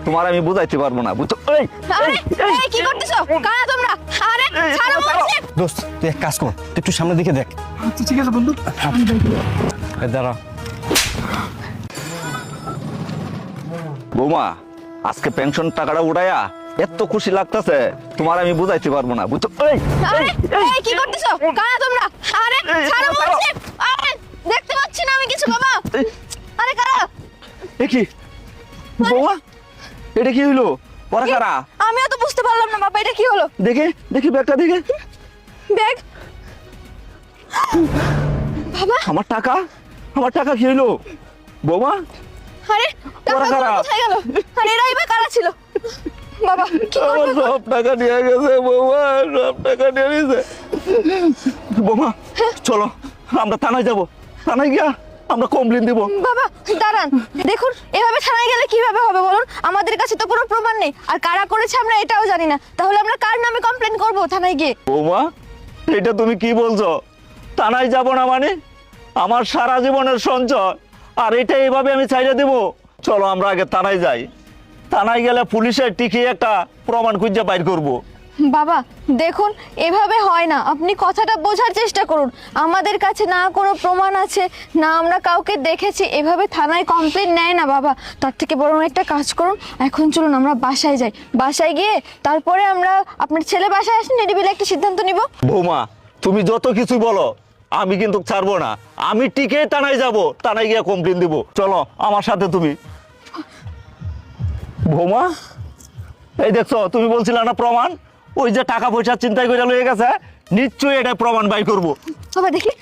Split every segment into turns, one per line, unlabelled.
তোমার আমি বুঝাইতে পারবো না, বুঝছো? এই
আরে এই কি করতেছো? কারা তোমরা? আরে ছাড়ো বলছি।
দোস্ত তুই এক কাজ কর, তুই একটু সামনের দিকে দেখ।
আচ্ছা ঠিক আছে বন্ধু,
দাঁড়া।
বৌমা, আজকে পেনশন টাকাটা উঠাইয়া এত খুশি লাগতেছে, তোমার আমি বুঝাইতে পারবো না, বুঝছো? এই
আরে এই কি করতেছো? কারা তোমরা? আরে ছাড়ো বলছি। আরে দেখতে পাচ্ছি না আমি কিছু বাবা। আরে কারা?
এ কি বৌমা, এটা কি হইলো? ওরা কারা?
আমিও তো বুঝতে পারলাম না বাবা, এটা কি হলো?
দেখে দেখি ব্যাগটা দেখে।
ব্যাগ বাবা।
আমার টাকা কি হইলো বৌমা?
আরে
ওরা
টাকাগুলো
কারা?
কোথায় গেল? আরে এরাই বা কারা ছিল? বাবা কি
আমার
করবে?
সব টাকা নিয়ে গেছে বৌমা, সব টাকা নিয়ে নিয়েছে। বৌমা চলো আমরা থানায় যাব, থানায় গিয়া আমরা কমপ্লেন দিব।
বাবা দাঁড়ান, দেখুন এভাবে থানায় গেলে কিভাবে হবে বলুন? আমাদের কাছে তো কোনো প্রমাণ নেই, আর কারা করেছে আমরা এটাও জানি না। তাহলে আমরা কার নামে কমপ্লেন করব থানায় গিয়ে?
বৌমা এটা তুমি কি বলছো? থানায় যাব না মানে? আমার সারা জীবনের সঞ্চয় আর এটা এইভাবে আমি চাইলে দেব? চলো আমরা আগে থানায় যাই, থানায় গেলে পুলিশের টিকে একটা প্রমাণ খুঁজে বাইর করব।
বাবা দেখুন এভাবে হয় না, আপনি কথাটা বোঝার চেষ্টা করুন। আমাদের কাছে না কোনো প্রমাণ আছে, না আমরা কাউকে দেখেছি, এভাবে থানায় কমপ্লেন নেয় না বাবা। তার থেকে বরং একটা কাজ করুন, এখন চলুন আমরা বাসায় যাই, বাসায় গিয়ে তারপরে আমরা, আপনার ছেলে বাসায় আসেন, নিরিবিলি একটা সিদ্ধান্ত নিব।
বৌমা তুমি যত কিছু বলো আমি কিন্তু ছাড়বো না, আমি টিকে থানায় যাব, থানায় গিয়ে কমপ্লেন দিব। চলো আমার সাথে তুমি। বৌমা এই দেখছো, তুমি বলছিলে না প্রমাণ, ওই যে টাকা পয়সা চিন্তাই করে লয়ে গেছে, নিশ্চয়ই এটা প্রমাণ বাই করব।
বাবা দেখি,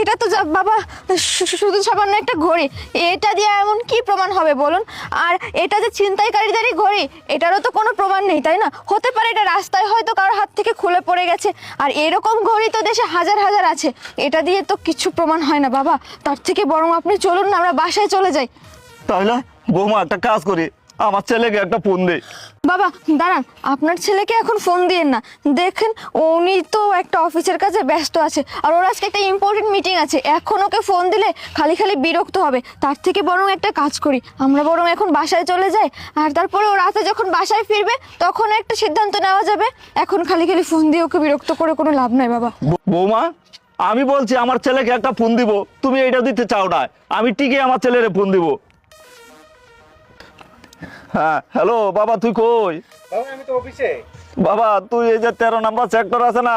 এটা তো বাবা শুধু সামান্য একটা ঘড়ি, এটা দিয়ে এমন কি প্রমাণ হবে বলুন? আর এটা যে ছিনতাইকারীদেরই ঘড়ি, এটারও তো কোনো প্রমাণ নেই, তাই না? হতে পারে এটা রাস্তায় হয়তো কারোর হাত থেকে খুলে পড়ে গেছে, আর এরকম ঘড়ি তো দেশে হাজার হাজার আছে, এটা দিয়ে তো কিছু প্রমাণ হয় না বাবা। তার থেকে বরং আপনি চলুন না, আমরা বাসায় চলে যাই।
তাহলে বৌমা একটা কাজ করি, আমার ছেলেকে একটা ফোন দে।
বাবা দাঁড়ান, আপনার ছেলেকে এখন ফোন দিয়েন না, দেখেন উনি তো একটা অফিসের কাজে ব্যস্ত আছে, আর ওর আজকে একটা ইম্পর্টেন্ট মিটিং আছে, এখন ওকে ফোন দিলে খালি খালি বিরক্ত হবে। তার থেকে বরং একটা কাজ করি, আমরা বরং এখন বাসায় চলে যাই, আর তারপরে ও রাতে যখন বাসায় ফিরবে তখন একটা সিদ্ধান্ত নেওয়া যাবে। এখন খালি খালি ফোন দিয়ে ওকে বিরক্ত করে কোনো লাভ নাই বাবা।
বৌমা আমি বলছি আমার ছেলেকে একটা ফোন দিব, তুমি এটা দিতে চাও না, আমি টিকে আমার ছেলেরে ফোন দিব। হ্যাঁ হ্যালো বাবা, তুই কই?
বাবা আমি তো অফিসে।
বাবা তুই এই যে 13 নম্বর সেক্টর আছে না,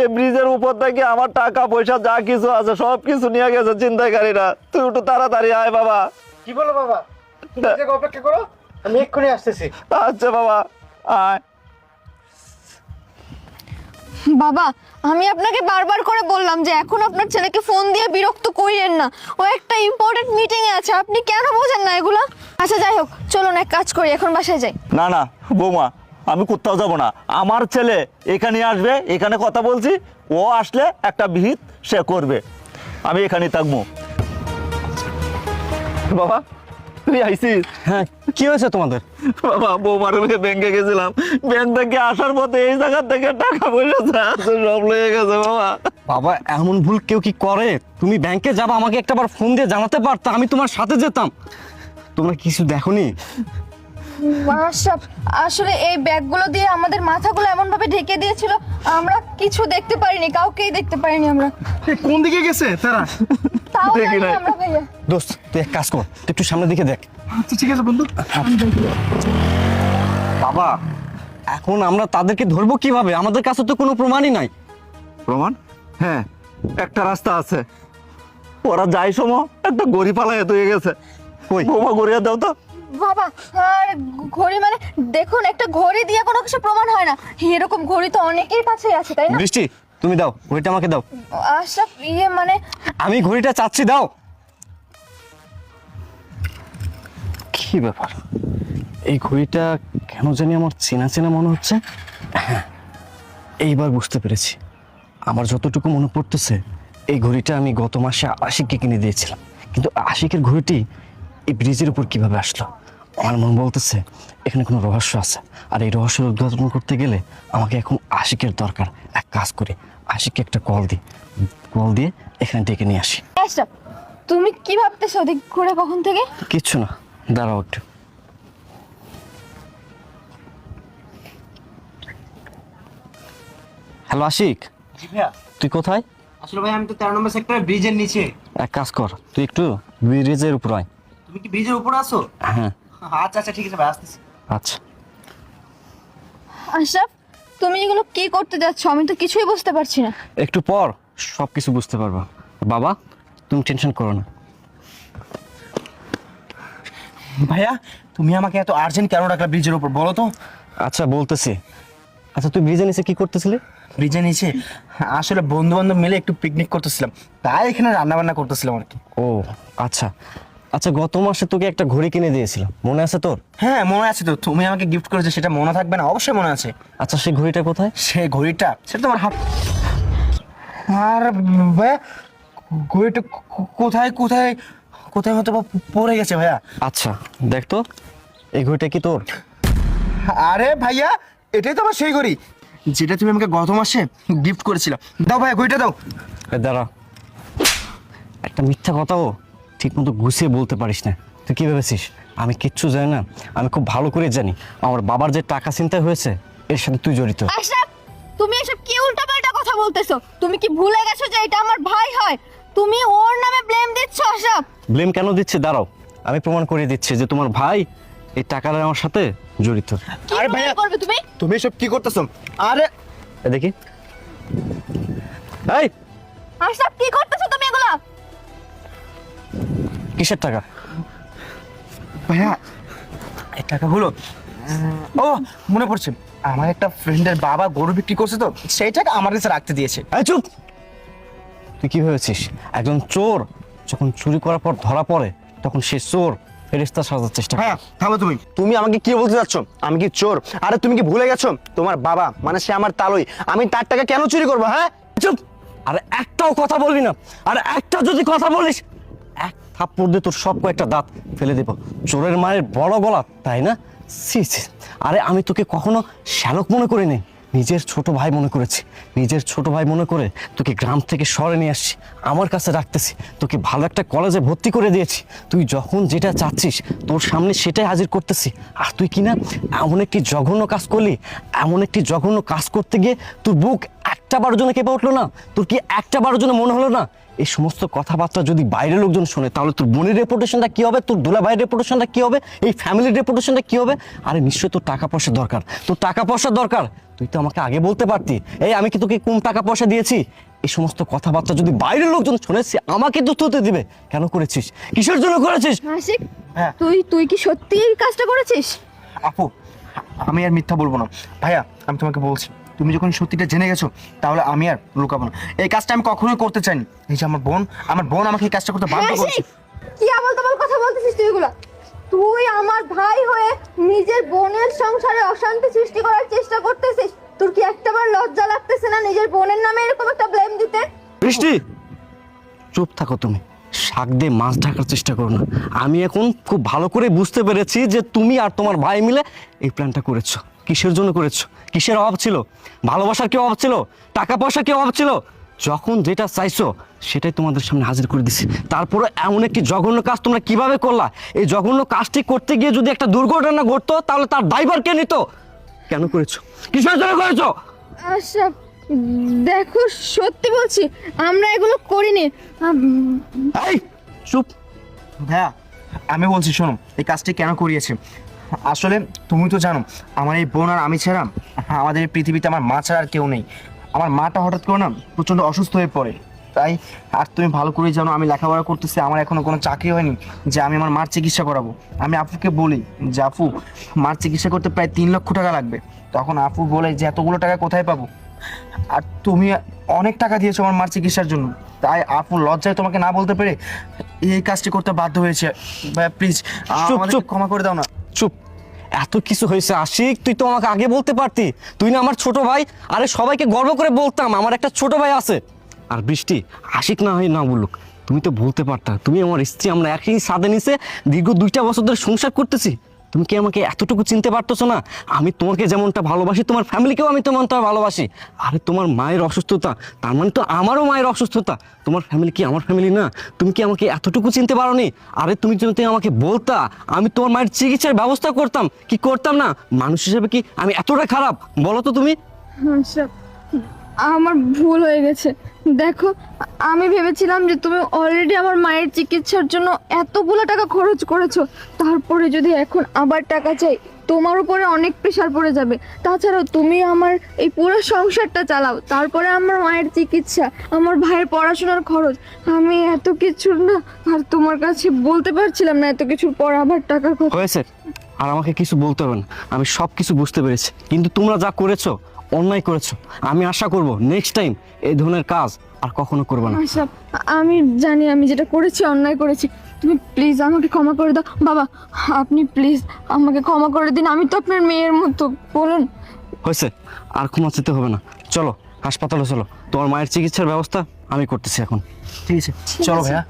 এই ব্রিজের উপর থেকে আমার টাকা পয়সা যা কিছু আছে সব কিছু নিয়ে গেছে ছিনতাইকারীরা, তুই একটু তাড়াতাড়ি আয় বাবা।
কি বলো বাবা? তুমি এক জায়গায় অপেক্ষা করো, আমি এক্ষুনি আসতেছি।
আচ্ছা বাবা আয়।
বাবা আমি আপনাকে বারবার করে বললাম যে এখন আপনার ছেলেকে ফোন দিয়ে বিরক্ত করিয়েন না, ও একটা ইম্পর্টেন্ট মিটিং এ আছে, আপনি কেন বোঝেন না এগুলো? আচ্ছা যাই হোক, চলুন এক কাজ করি, এখন বাসায় যাই।
না না বৌমা আমি কোথাও যাব না, আমার ছেলে এখানে আসবে, এখানে কথা বলছি, ও আসলে একটা বিহিত সে করবে, আমি এখানেই থাকবো। বাবা তুই আইসিস?
হ্যাঁ কি হয়েছে তোমাদের?
বাবা বৌমার ব্যাংকে গেছিলাম, ব্যাংক থেকে আসার পথে এই জায়গা থেকে টাকা পয়সা যা আছে সব লেগে গেছে বাবা।
বাবা এমন ভুল কেউ কি করে? তুমি ব্যাংকে যাবা, আমাকে একটাবার ফোন দিয়ে জানাতে পারতা, আমি তোমার সাথে যেতাম। তোমরা কিছু দেখোনি?
মাশরাফ, আসলে এই ব্যাগগুলো দিয়ে আমাদের মাথাগুলো এমন ভাবে ঢেকে দিয়েছিল, আমরা কিছু দেখতে পারিনি, কাউকেই দেখতে পারিনি আমরা।
কোন দিকে গেছে তারা?
তাও
দেখি
জানি
নাই।
আমরা ভাইয়া।
দোস্ত তুই এক কাজ কর, তুই একটু সামনের দিকে দেখ।
আচ্ছা ঠিক আছে বন্ধু,
বাবা এখন আমরা তাদেরকে ধরবো কিভাবে? আমাদের কাছে তো কোনো প্রমাণই নাই।
প্রমাণ? হ্যাঁ একটা রাস্তা আছে, ওরা যাই সময় একটা গড়ি পালায় হয়ে গেছে।
কই?
বৌমা গড়িয়া দাও তো।
বাবা আর ঘড়ি মানে দেখুন, একটা ঘড়ি দিয়ে কোনো কিছু প্রমাণ হয় না, এরকম ঘড়ি তো অনেকের কাছেই আছে, তাই না?
বৃষ্টি তুমি দাও ঘড়িটা, আমাকে দাও।
আশরাফ মানে
আমি ঘড়িটা চাচ্ছি, দাও। কি ব্যাপার, এই ঘড়িটা কেন জানি আমার চেনা চেনা মনে হচ্ছে। হ্যাঁ এইবার বুঝতে পেরেছি, আমার যতটুকু মনে পড়তেছে এই ঘড়িটা আমি গত মাসে আশিককে কিনে দিয়েছিলাম, কিন্তু আশিকের ঘড়িটি এই ব্রিজের উপর কিভাবে আসলো? আমার মন বলতেছে এখানে কোনো রহস্য আছে, আর এই রহস্যের উদ্ঘাটন করতে গেলে আমাকে এখন আশিকের দরকার। এক কাজ করি, আশিককে একটা কল দিয়ে এখানে ডেকে নিয়ে আসি।
আশরাফ তুমি কি ভাবতেছো ওদিক ঘুরে কখন থেকে?
কিচ্ছু না, দাঁড়াও একটু। হ্যালো আশিক,
জি ভাইয়া।
তুই কোথায়?
আসলে ভাই আমি তো 13 নম্বর সেক্টরে ব্রিজের নিচে।
এক কাজ কর, তুই একটু ব্রিজের উপর আয়।
তুমি কি ব্রিজের উপরে আছো?
হ্যাঁ।
আচ্ছা আচ্ছা ঠিক আছে ভাই, আসতেছি।
আচ্ছা।
আশরাফ, তুমি এগুলো কি করতে যাচ্ছ? আমি তো কিছুই বুঝতে পারছি না।
একটু পর সব কিছু বুঝতে পারবা। বাবা, তুমি টেনশন করো না।
ভাইয়া তুমি আমাকে এত আর্জেন্ট কেন ডাকলা ব্রিজের উপর বলো তো?
আচ্ছা বলতেছি। আচ্ছা তুই ব্রিজের নিচে কি করতেছিলি?
ব্রিজের নিচে আসলে বন্ধু বান্ধব মিলে একটু পিকনিক করতেছিলাম, তাই এখানে রান্না বান্না করতেছিলাম আর কি।
ও আচ্ছা। আচ্ছা গত মাসে তোকে একটা ঘড়ি কিনে দিয়েছিলাম, মনে আছে তোর?
হ্যাঁ মনে আছে তো, তুমি আমাকে গিফট করেছো, সেটা মনে থাকবে না? অবশ্যই মনে আছে।
আচ্ছা সেই ঘড়িটা কোথায়?
সেই ঘড়িটা সেটা তোমার হাত। আর ভাইয়া ঘড়িটা কোথায় কোথায় কোথায় হয়তো বা পড়ে গেছে ভাইয়া।
আচ্ছা দেখ তো, এই ঘড়িটা কি তোর?
আরে ভাইয়া এটাই তো আমার সেই ঘড়ি যেটা তুমি আমাকে গত মাসে গিফট করেছিলে। দাও ভাইয়া ঘড়িটা দাও।
এ দাঁড়া, একটা মিথ্যা কথাও ঠিক মতো গুছিয়ে বলতে পারিস না। তুই কি ভেবেছিস আমি কিচ্ছু জানি না? আমি খুব ভালো করে জানি আমার বাবার যে টাকা চিন্তা হয়েছে এর সাথে তুই জড়িত।
আশরাফ, তুমি এসব কি উল্টাপাল্টা কথা বলতেছো? তুমি কি ভুলে গেছো যে এটা আমার ভাই হয়? তুমি ওর নামে ব্লেম দিচ্ছ আশরাফ।
ব্লেম কেন দিচ্ছি? দাঁড়াও, আমি প্রমাণ করে দিচ্ছি যে তোমার ভাই এই টাকাটা আমার সাথে জড়িত।
কি
আরে
প্রমাণ
ভাইয়া,
করবে তুমি?
তুমি এসব কি করতেছো? আরে
এ দেখি, এই
আশরাফ, কি করতেছো তুমি এগুলা?
কিসের টাকা?
ভাইয়া এই টাকাগুলো ও মনে পড়ছে, আমার একটা ফ্রেন্ডের বাবা গরু বিক্রি করছে তো সেই টাকা আমার কাছে রাখতে দিয়েছে।
এই চুপ! তুই কি ভেবেছিস একজন চোর যখন চুরি করার পর ধরা পড়ে তখন সে চোর ফেরেশতা সাজার চেষ্টা করে?
হ্যাঁ থামো, তুমি তুমি আমাকে কি বলতে যাচ্ছ? আমি কি চোর? আরে তুমি কি ভুলে গেছো তোমার বাবা মানে সে আমার তালই, আমি তার টাকা কেন চুরি করবো? হ্যাঁ
চুপ! আরে একটাও কথা বলবি না, আর একটা যদি কথা বলিস এক থাপ্পড় দিয়ে তোর সব কয়েকটা দাঁত ফেলে দেব। চোরের মায়ের বড় গলা, তাই না? ছি ছি। আরে আমি তোকে কখনো শ্যালক মনে করিনি, নিজের ছোট ভাই মনে করেছি। নিজের ছোট ভাই মনে করে তোকে গ্রাম থেকে শহরে নিয়ে আসছি, আমার কাছে রাখতেছি, তোকে ভালো একটা কলেজে ভর্তি করে দিয়েছি। তুই যখন যেটা চাচ্ছিস তোর সামনে সেটাই হাজির করতেছি। আর তুই কি না এমন একটি জঘন্য কাজ করলি, এমন একটি জঘন্য কাজ করতে গিয়ে তোর বুক একটা বারো জনে কেঁপে উঠলো না? তোর কি একটা বারো জনে মনে হলো না? এই সমস্ত কথাবার্তা যদি বাইরের লোকজন শোনে তাহলে তোর বোনের রেপুটেশনটা কি হবে, তোর দুলা ভাইয়ের রেপুটেশনটা কি হবে, এই ফ্যামিলির রেপুটেশনটা কি হবে? আরে নিশ্চয়ই তোর টাকা পয়সা দরকার, তোর টাকা পয়সা দরকার। তুই তো আমাকে আগে বলতে পারতি, এই আমি কি তোকে কম টাকা পয়সা দিয়েছি? এই সমস্ত কথাবার্তা যদি বাইরের লোকজন শুনে সে আমাকে তো থতে দিবে। কেন করেছিস? কিসের জন্য করেছিস?
আশিক,
হ্যাঁ।
তুই কি সত্যি এই কাজটা করেছিস?
আপু আমি আর মিথ্যা বলবো না। ভাইয়া আমি তোমাকে বলছি, তুমি যখন সত্যিটা জেনে গেছো তাহলে আমি আর লুকাবো না। এই কাজটা আমি কখনোই করতে চাইনি। এই যে আমার বোন আমাকে এই কাজটা করতে বাধ্য
হ্যাঁ,
করেছে।
আশিক, কি আবল তাবল কথা বলতেছিস তুই এগুলা? তুই আমার ভাই হয়ে নিজের বোনের সংসারে অশান্তি সৃষ্টি করার চেষ্টা করতেছিস। তোর কি একটাবার লজ্জা লাগতেছে না নিজের বোনের নামে এরকম একটা ব্লেম দিতে?
বৃষ্টি, চুপ থাকো তুমি। শাক দিয়ে মাছ ঢাকার চেষ্টা করো না। আমি এখন খুব ভালো করে বুঝতে পেরেছি যে তুমি আর তোমার ভাই মিলে এই প্ল্যানটা করেছো। কিসের জন্য করেছো? কিসের অভাব ছিল? ভালোবাসার কি অভাব ছিল? টাকা পয়সার কি অভাব ছিল? যখন যেটা চাইছো সেটাই তোমাদের সামনে হাজির করে দিছি। তারপরে এমন একটি জঘন্য কাজ তোমরা কিভাবে করলা? এই জঘন্য কাজটি করতে গিয়ে যদি একটা দুর্ঘটনা ঘটতো তাহলে তার দায়ভার কে নিত? কেন করেছো? কিসের জন্য করেছো?
আশরাফ, দেখো সত্যি বলছি আমরা এগুলো করিনি।
এই চুপ!
ভাইয়া আমি বলছি শোনো, এই কাজটি কেন করিয়েছে। আসলে তুমি তো জানো আমার এই বোন আর আমি ছাড়া আমাদের এই পৃথিবীতে আমার মা ছাড়া আর কেউ নেই। আমার মাটা হঠাৎ করে না প্রচণ্ড অসুস্থ হয়ে পড়ে, তাই আর তুমি ভালো করেই জানো আমি লেখাপড়া করতেছি, আমার এখনো কোনো চাকরি হয়নি যে আমি আমার মার চিকিৎসা করাবো। আমি আপুকে বলি যে আপু মার চিকিৎসা করতে প্রায় 3 লক্ষ টাকা লাগবে। তখন আপু বলে যে এতগুলো টাকা কোথায় পাবো? আর তুমি অনেক টাকা দিয়েছো আমার মার চিকিৎসার জন্য, তাই আপু লজ্জায় তোমাকে না বলতে পেরে এই কাজটি করতে বাধ্য হয়েছে। ভাইয়া প্লিজ
চুপ,
আমাদের
চুপ।
ক্ষমা করে দাও না।
চুপ! এত কিছু হয়েছে আশিক, তুই তো আমাকে আগে বলতে পারতি। তুই না আমার ছোট ভাই। আরে সবাইকে গর্ব করে বলতাম আমার একটা ছোট ভাই আছে। আর বৃষ্টি, আশিক না হয় না বলুক, তুমি তো বলতে পারতা তুমি আমার স্ত্রী, আমরা একই ছাদের নিচে দীর্ঘ 2টা বছর ধরে সংসার করতেছি। তুমি কি আমাকে এতটুকু চিনতে পারতেছো না? আমি তোমাকে যেমনটা ভালোবাসি তোমার ফ্যামিলিকেও আমি তেমনটা ভালোবাসি। আরে তোমার মায়ের অসুস্থতা তার মানে তো আমারও মায়ের অসুস্থতা। তোমার ফ্যামিলি কি আমার ফ্যামিলি না? তুমি কি আমাকে এতটুকু চিনতে পারোনি? আরে তুমি যদি আমাকে বলতা আমি তোমার মায়ের চিকিৎসার ব্যবস্থা করতাম। কি করতাম না? মানুষ হিসেবে কি আমি এতটা খারাপ বলো তো তুমি?
আশরাফ, আমার ভুল হয়ে গেছে। দেখো, আমি ভেবেছিলাম যে তুমি অলরেডি আমার মায়ের চিকিৎসার জন্য এতগুলো টাকা খরচ করেছো, তারপরে যদি এখন আবার টাকা চাই তোমার উপরে অনেক প্রেশার পড়ে যাবে। তাছাড়াও তুমি আমার এই পুরো সংসারটা চালাও, তারপরে আমার মায়ের চিকিৎসা, আমার ভাইয়ের পড়াশোনার খরচ, আমি এত কিছু না আর তোমার কাছে বলতে পারছিলাম না এত কিছুর পর আবার টাকার কথা।
হয়েছে, আর আমাকে কিছু বলতে হবে না, আমি সব কিছু বুঝতে পেরেছি। কিন্তু তোমরা যা করেছো অন্যায় করেছো। আমি আশা করব নেক্সট টাইম এই ধরনের কাজ আর কখনো করবো না।
আশরাফ, আমি জানি আমি যেটা করেছি অন্যায় করেছি, তুমি প্লিজ আমাকে ক্ষমা করে দাও। বাবা, আপনি প্লিজ আমাকে ক্ষমা করে দিন, আমি তো আপনার মেয়ের মতো, বলুন।
হয়েছে, আর ক্ষমা চেতে হবে না। চলো হাসপাতালে চলো, তোমার মায়ের চিকিৎসার ব্যবস্থা আমি করতেছি এখন।
ঠিক আছে, চলো ভাইয়া।